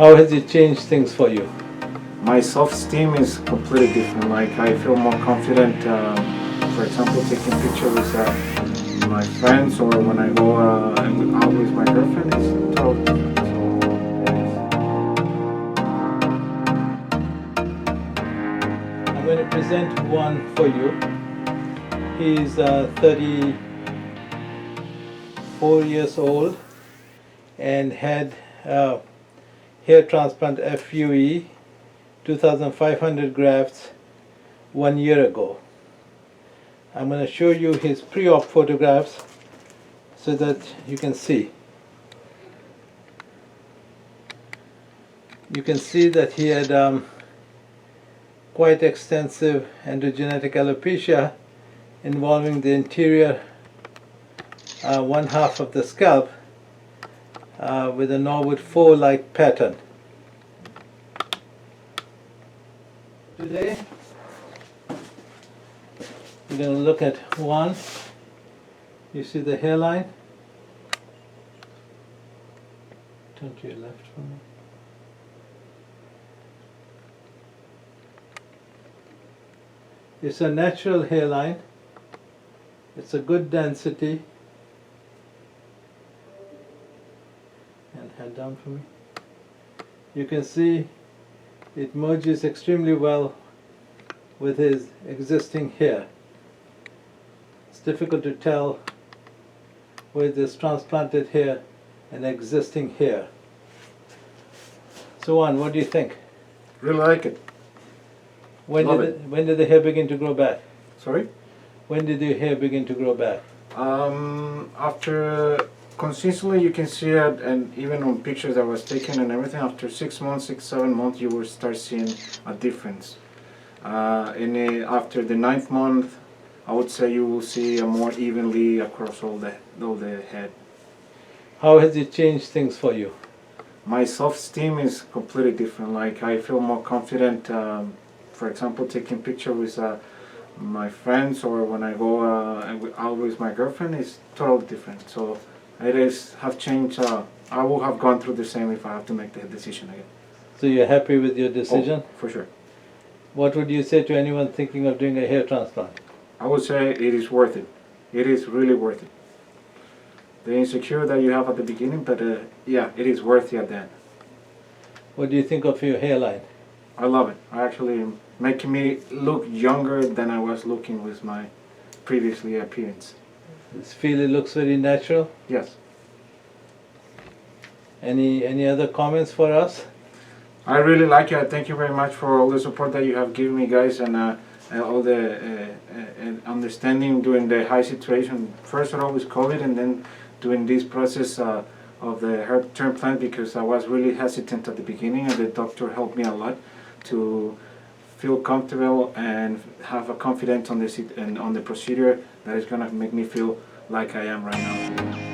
How has it changed things for you? My self-esteem is completely different. Like I feel more confident. For example, taking pictures with my friends, or when I go out with my girlfriend, is totally different. I'm going to present one for you. He's 34 years old and had hair transplant FUE, 2,500 grafts 1 year ago. I'm going to show you his pre-op photographs so that you can see. You can see that he had quite extensive androgenetic alopecia involving the interior one half of the scalp with a Norwood FUE-like pattern. Today we're going to look at one. You see the hairline? Turn to your left for me. It's a natural hairline. It's a good density. And head down for me. You can see it merges extremely well with his existing hair. It's difficult to tell with this transplanted hair and existing hair. So Juan, what do you think? Really like it. When did the hair begin to grow back? Sorry? When did the hair begin to grow back? After consistently, you can see it, and even on pictures that was taken and everything, after 6 months, 7 months, you will start seeing a difference. After the 9th month, I would say you will see a more evenly across all the head. How has it changed things for you? My self-esteem is completely different. Like I feel more confident. For example, taking pictures with my friends, or when I go out with my girlfriend, is totally different. So it have changed. I would have gone through the same if I have to make the decision again. So you're happy with your decision? Oh, for sure. What would you say to anyone thinking of doing a hair transplant? I would say it is worth it. It is really worth it. The insecure that you have at the beginning, but yeah, it is worth it at the end. What do you think of your hairline? I love it. Actually making me look younger than I was looking with my previously appearance. You feel it looks very natural? Yes. Any other comments for us? I really like it. Thank you very much for all the support that you have given me, guys, and all the understanding during the high situation. First of all with COVID, and then during this process of the hair transplant, because I was really hesitant at the beginning, and the doctor helped me a lot to feel comfortable and have a confidence on the procedure that is going to make me feel like I am right now.